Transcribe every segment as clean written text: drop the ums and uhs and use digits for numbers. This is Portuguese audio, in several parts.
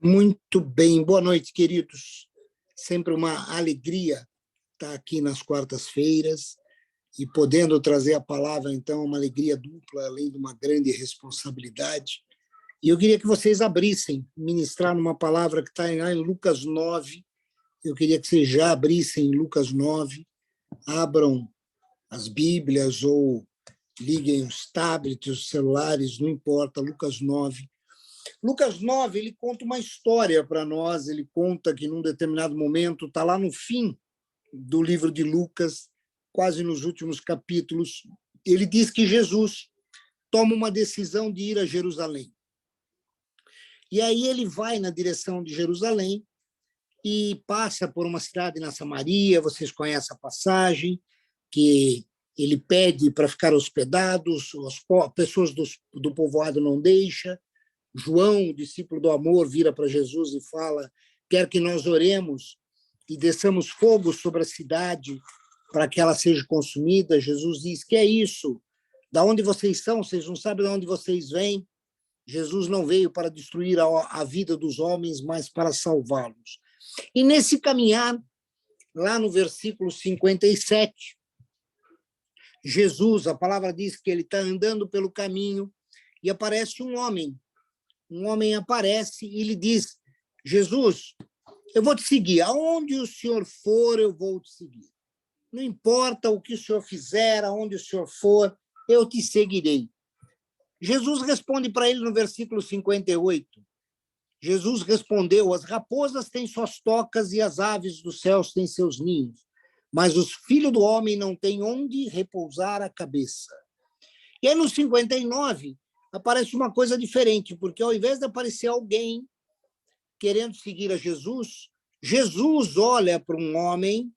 Muito bem, boa noite, queridos. Sempre uma alegria estar aqui nas quartas-feiras e podendo trazer a palavra, então, uma alegria dupla, além de uma grande responsabilidade. E eu queria que vocês abrissem, ministrar uma palavra que está lá em Lucas 9. Eu queria que vocês já abrissem em Lucas 9, abram as Bíblias ou liguem os tablets, os celulares, não importa, Lucas 9. Lucas 9, ele conta uma história para nós, ele conta que num determinado momento, está lá no fim do livro de Lucas, quase nos últimos capítulos, ele diz que Jesus toma uma decisão de ir a Jerusalém. E aí ele vai na direção de Jerusalém e passa por uma cidade na Samaria, vocês conhecem a passagem, que ele pede para ficar hospedados, as pessoas do povoado não deixam. João, o discípulo do amor, vira para Jesus e fala: quer que nós oremos e desçamos fogo sobre a cidade para que ela seja consumida. Jesus diz: que é isso? Da onde vocês são? Vocês não sabem de onde vocês vêm? Jesus não veio para destruir a vida dos homens, mas para salvá-los. E nesse caminhar, lá no versículo 57, Jesus, a palavra diz que ele está andando pelo caminho e aparece um homem. Um homem aparece e lhe diz: Jesus, eu vou te seguir. Aonde o senhor for, eu vou te seguir. Não importa o que o senhor fizer, aonde o senhor for, eu te seguirei. Jesus responde para ele no versículo 58. Jesus respondeu: as raposas têm suas tocas e as aves dos céus têm seus ninhos, mas os filhos do homem não têm onde repousar a cabeça. E aí no 59 aparece uma coisa diferente, porque ao invés de aparecer alguém querendo seguir a Jesus, Jesus olha para um homem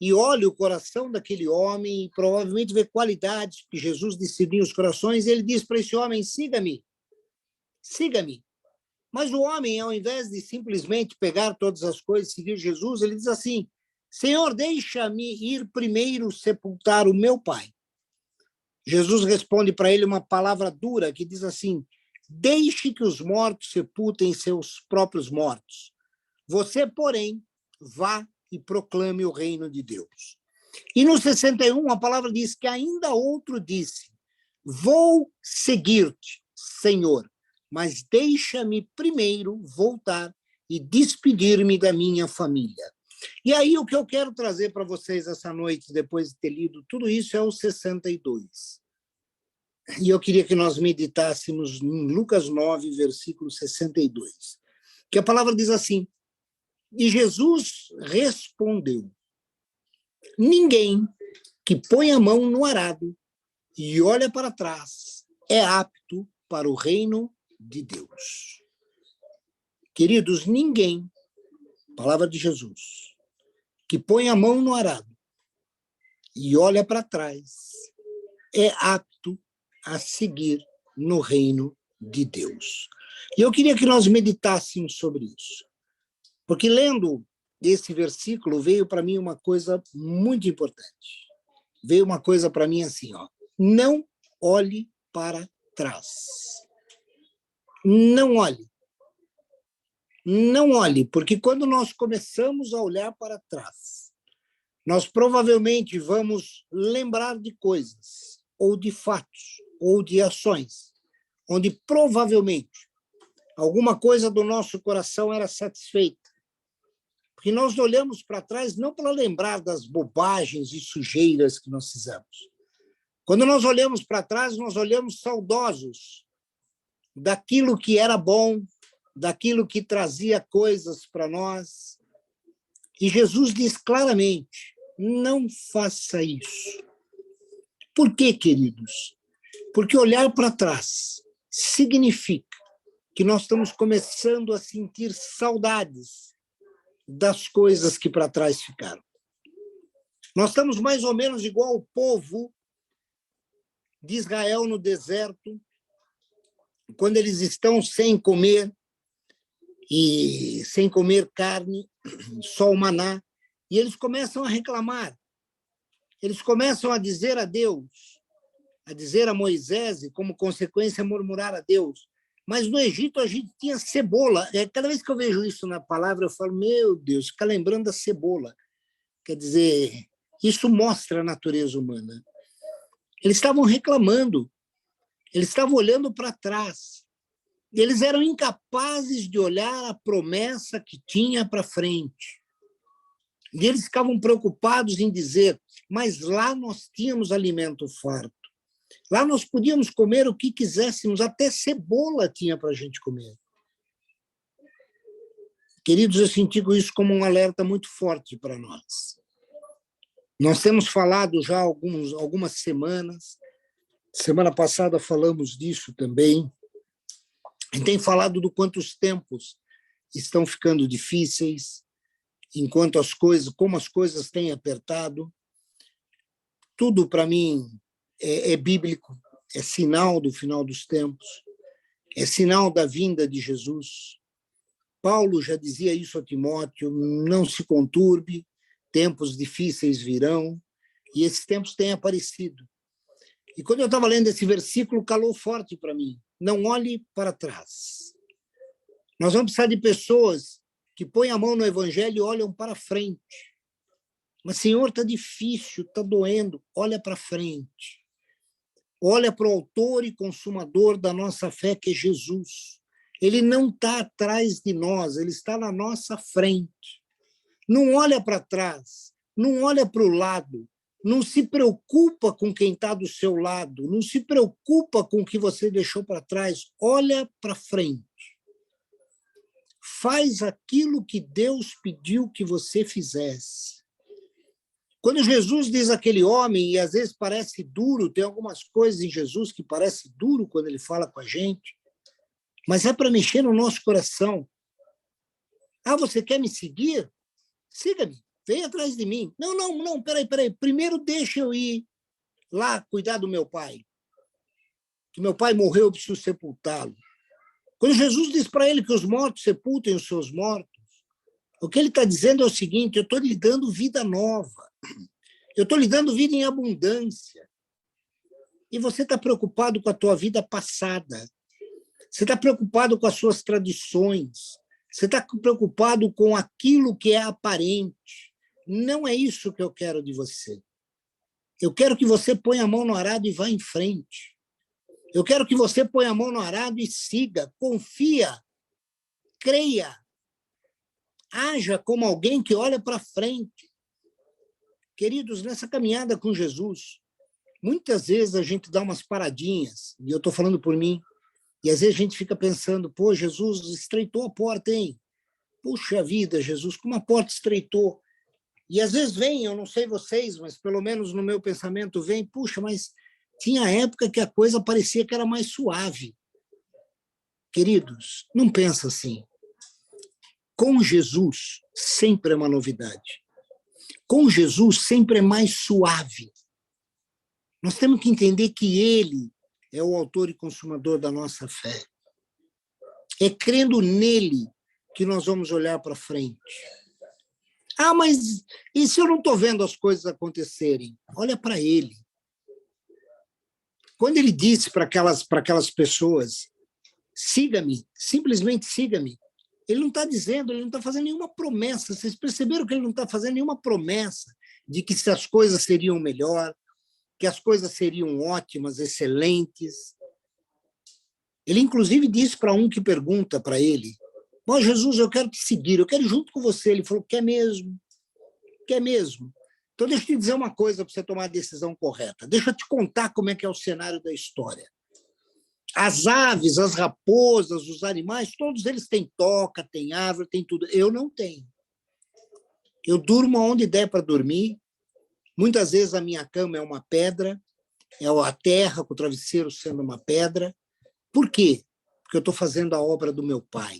e olha o coração daquele homem e provavelmente vê qualidades que Jesus discernia os corações, e ele diz para esse homem: siga-me, siga-me. Mas o homem, ao invés de simplesmente pegar todas as coisas e seguir Jesus, ele diz assim: Senhor, deixa-me ir primeiro sepultar o meu pai. Jesus responde para ele uma palavra dura que diz assim: deixe que os mortos sepultem seus próprios mortos. Você, porém, vá e proclame o reino de Deus. E no 61, a palavra diz que ainda outro disse: vou seguir-te, Senhor, mas deixa-me primeiro voltar e despedir-me da minha família. E aí o que eu quero trazer para vocês essa noite, depois de ter lido tudo isso, é o 62. E eu queria que nós meditássemos em Lucas 9, versículo 62, que a palavra diz assim: e Jesus respondeu: ninguém que põe a mão no arado e olha para trás é apto para o reino de Deus. Queridos, ninguém, palavra de Jesus, que põe a mão no arado e olha para trás é apto a seguir no reino de Deus. E eu queria que nós meditássemos sobre isso, porque lendo esse versículo veio para mim uma coisa muito importante. Veio uma coisa para mim assim, ó: não olhe para trás. Não olhe. Não olhe, porque quando nós começamos a olhar para trás, nós provavelmente vamos lembrar de coisas, ou de fatos, ou de ações, onde provavelmente alguma coisa do nosso coração era satisfeita. Porque nós olhamos para trás não para lembrar das bobagens e sujeiras que nós fizemos. Quando nós olhamos para trás, nós olhamos saudosos daquilo que era bom, daquilo que trazia coisas para nós. E Jesus diz claramente: não faça isso. Por quê, queridos? Porque olhar para trás significa que nós estamos começando a sentir saudades das coisas que para trás ficaram. Nós estamos mais ou menos igual ao povo de Israel no deserto, quando eles estão sem comer, e sem comer carne, só o maná, e eles começam a reclamar. Eles começam a dizer a Deus, a dizer a Moisés, e como consequência murmurar a Deus: Mas no Egito a gente tinha cebola. Cada vez que eu vejo isso na palavra, eu falo, meu Deus, fica lembrando da cebola. Quer dizer, isso mostra a natureza humana. Eles estavam reclamando, eles estavam olhando para trás. Eles eram incapazes de olhar a promessa que tinha para frente. E eles ficavam preocupados em dizer, mas lá nós tínhamos alimento farto. Lá nós podíamos comer o que quiséssemos, até cebola tinha para a gente comer. Queridos, eu senti isso como um alerta muito forte para nós. Nós temos falado já algumas semanas, semana passada falamos disso também, a gente tem falado do quanto os tempos estão ficando difíceis, enquanto como as coisas têm apertado. Tudo, para mim, é bíblico, é sinal do final dos tempos, é sinal da vinda de Jesus. Paulo já dizia isso a Timóteo, não se conturbe, tempos difíceis virão, e esses tempos têm aparecido. E quando eu estava lendo esse versículo, calou forte para mim. Não olhe para trás. Nós vamos precisar de pessoas que põem a mão no evangelho e olham para frente. Mas, Senhor, está difícil, está doendo. Olha para frente. Olha para o autor e consumador da nossa fé, que é Jesus. Ele não está atrás de nós, ele está na nossa frente. Não olha para trás, não olha para o lado, não se preocupa com quem está do seu lado, não se preocupa com o que você deixou para trás, olha para frente. Faz aquilo que Deus pediu que você fizesse. Quando Jesus diz aquele homem, e às vezes parece duro, tem algumas coisas em Jesus que parece duro quando ele fala com a gente, mas é para mexer no nosso coração. Ah, você quer me seguir? Siga-me, vem atrás de mim. Não, peraí. Primeiro deixa eu ir lá cuidar do meu pai. Que meu pai morreu, eu preciso sepultá-lo. Quando Jesus diz para ele que os mortos sepultem os seus mortos, o que ele está dizendo é o seguinte, eu estou lhe dando vida nova. Eu estou lhe dando vida em abundância. E você está preocupado com a tua vida passada. Você está preocupado com as suas tradições. Você está preocupado com aquilo que é aparente. Não é isso que eu quero de você. Eu quero que você ponha a mão no arado e vá em frente. Eu quero que você ponha a mão no arado e siga, confia, creia. Haja como alguém que olha para frente. Queridos, nessa caminhada com Jesus, muitas vezes a gente dá umas paradinhas, e eu estou falando por mim, e às vezes a gente fica pensando, pô, Jesus estreitou a porta, hein? Puxa vida, Jesus, como a porta estreitou. E às vezes vem, eu não sei vocês, mas pelo menos no meu pensamento vem, puxa, mas tinha época que a coisa parecia que era mais suave. Queridos, não pensa assim. Com Jesus, sempre é uma novidade. Com Jesus, sempre é mais suave. Nós temos que entender que Ele é o autor e consumador da nossa fé. É crendo nele que nós vamos olhar para frente. Ah, mas e se eu não estou vendo as coisas acontecerem? Olha para ele. Quando ele disse para aquelas pessoas, siga-me, simplesmente siga-me, ele não está dizendo, ele não está fazendo nenhuma promessa. Vocês perceberam que ele não está fazendo nenhuma promessa de que as coisas seriam melhor, que as coisas seriam ótimas, excelentes. Ele, inclusive, disse para um que pergunta para ele, ó, Jesus, eu quero te seguir, eu quero ir junto com você. Ele falou, quer mesmo? Quer mesmo? Então, deixa eu te dizer uma coisa para você tomar a decisão correta. Deixa eu te contar como é que é o cenário da história. As aves, as raposas, os animais, todos eles têm toca, têm árvore, têm tudo. Eu não tenho. Eu durmo onde der para dormir. Muitas vezes a minha cama é uma pedra, é a terra com o travesseiro sendo uma pedra. Por quê? Porque eu estou fazendo a obra do meu Pai.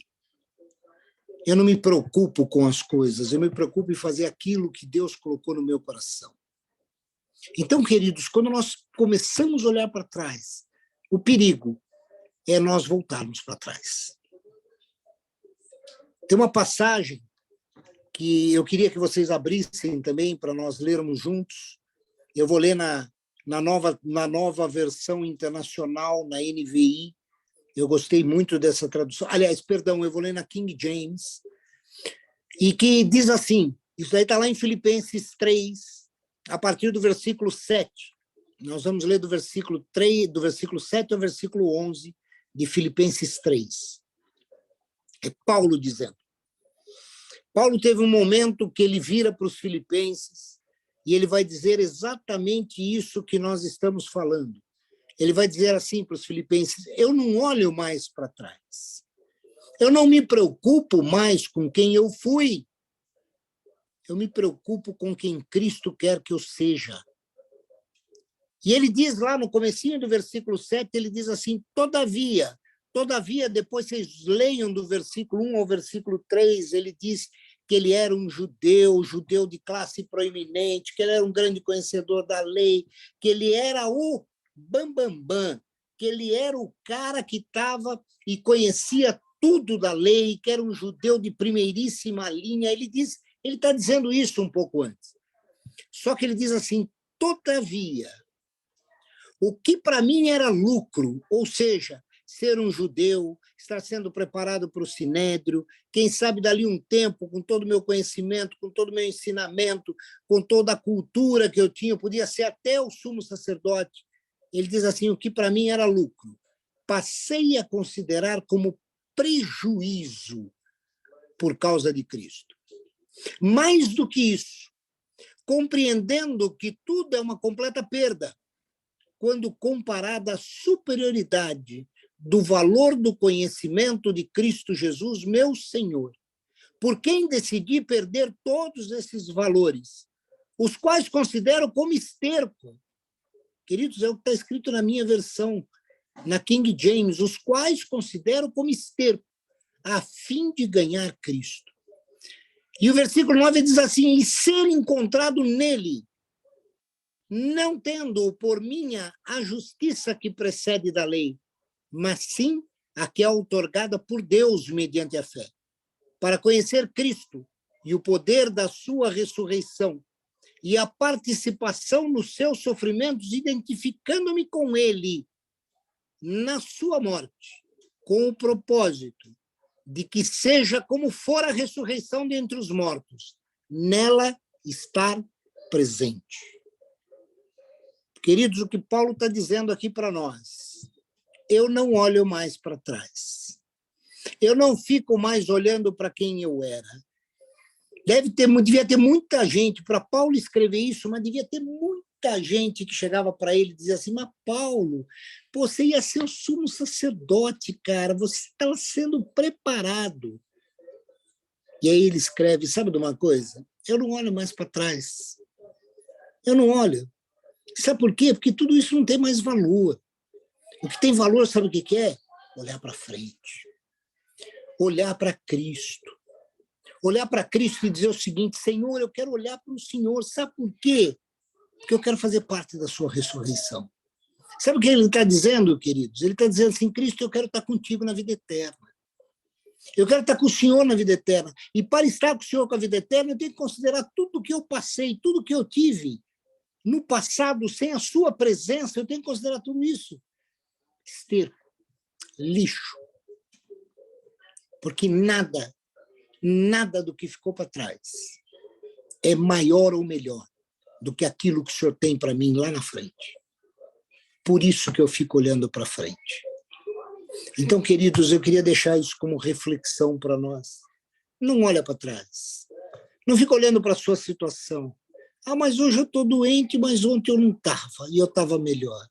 Eu não me preocupo com as coisas, eu me preocupo em fazer aquilo que Deus colocou no meu coração. Então, queridos, quando nós começamos a olhar para trás, o perigo é nós voltarmos para trás. Tem uma passagem que eu queria que vocês abrissem também para nós lermos juntos. Eu vou ler na nova versão internacional, na NVI, Eu gostei muito dessa tradução. Aliás, perdão, eu vou ler na King James, e que diz assim, isso aí está lá em Filipenses 3, a partir do versículo 7. Nós vamos ler do versículo 3, do versículo 7 ao versículo 11 de Filipenses 3. É Paulo dizendo. Paulo teve um momento que ele vira para os filipenses e ele vai dizer exatamente isso que nós estamos falando. Ele vai dizer assim para os filipenses: eu não olho mais para trás. Eu não me preocupo mais com quem eu fui. Eu me preocupo com quem Cristo quer que eu seja. E ele diz lá no comecinho do versículo 7, ele diz assim: todavia, depois vocês leiam do versículo 1 ao versículo 3, ele diz que ele era um judeu de classe proeminente, que ele era um grande conhecedor da lei, que ele era o bambambam, que ele era o cara que estava e conhecia tudo da lei, que era um judeu de primeiríssima linha. Ele está dizendo isso um pouco antes. Só que ele diz assim: todavia, o que para mim era lucro, ou seja, ser um judeu, estar sendo preparado para o sinédrio, quem sabe dali um tempo, com todo o meu conhecimento, com todo o meu ensinamento, com toda a cultura que eu tinha, eu podia ser até o sumo sacerdote. Ele diz assim: o que para mim era lucro, passei a considerar como prejuízo por causa de Cristo. Mais do que isso, compreendendo que tudo é uma completa perda, quando comparada à superioridade do valor do conhecimento de Cristo Jesus, meu Senhor, por quem decidi perder todos esses valores, os quais considero como esterco. Queridos, é o que está escrito na minha versão, na King James, os quais considero como esterco, a fim de ganhar Cristo. E o versículo 9 diz assim: e ser encontrado nele, não tendo por minha a justiça que precede da lei, mas sim a que é outorgada por Deus mediante a fé, para conhecer Cristo e o poder da sua ressurreição e a participação nos seus sofrimentos, identificando-me com ele na sua morte, com o propósito de que seja como for a ressurreição dentre os mortos, nela estar presente. Queridos, o que Paulo está dizendo aqui para nós: eu não olho mais para trás. Eu não fico mais olhando para quem eu era. Devia ter muita gente, para Paulo escrever isso, mas devia ter muita gente que chegava para ele e dizia assim: mas Paulo, você ia ser o sumo sacerdote, cara, você estava sendo preparado. E aí ele escreve: sabe de uma coisa? Eu não olho mais para trás. Eu não olho. Sabe por quê? Porque tudo isso não tem mais valor. O que tem valor, sabe o que é? Olhar para frente. Olhar para Cristo. Olhar para Cristo e dizer o seguinte: Senhor, eu quero olhar para o Senhor. Sabe por quê? Porque eu quero fazer parte da sua ressurreição. Sabe o que ele está dizendo, queridos? Ele está dizendo assim: Cristo, eu quero estar contigo na vida eterna. Eu quero estar com o Senhor na vida eterna. E para estar com o Senhor com a vida eterna, eu tenho que considerar tudo que eu passei, tudo que eu tive no passado, sem a sua presença. Eu tenho que considerar tudo isso esterco, lixo. Porque nada do que ficou para trás é maior ou melhor do que aquilo que o Senhor tem para mim lá na frente. Por isso que eu fico olhando para frente. Então, queridos, eu queria deixar isso como reflexão para nós. Não olha para trás. Não fica olhando para a sua situação. Ah, mas hoje eu estou doente, mas ontem eu não estava, e eu estava melhor.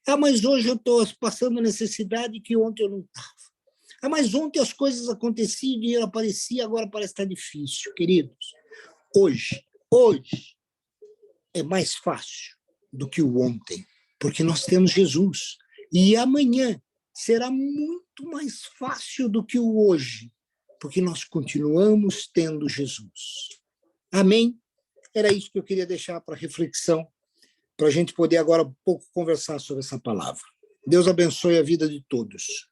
Ah, mas hoje eu estou passando necessidade que ontem eu não estava. Ah, mas ontem as coisas aconteciam, dinheiro aparecia, agora parece estar difícil. Queridos, hoje é mais fácil do que o ontem, porque nós temos Jesus. E amanhã será muito mais fácil do que o hoje, porque nós continuamos tendo Jesus. Amém? Era isso que eu queria deixar para reflexão, para a gente poder agora um pouco conversar sobre essa palavra. Deus abençoe a vida de todos.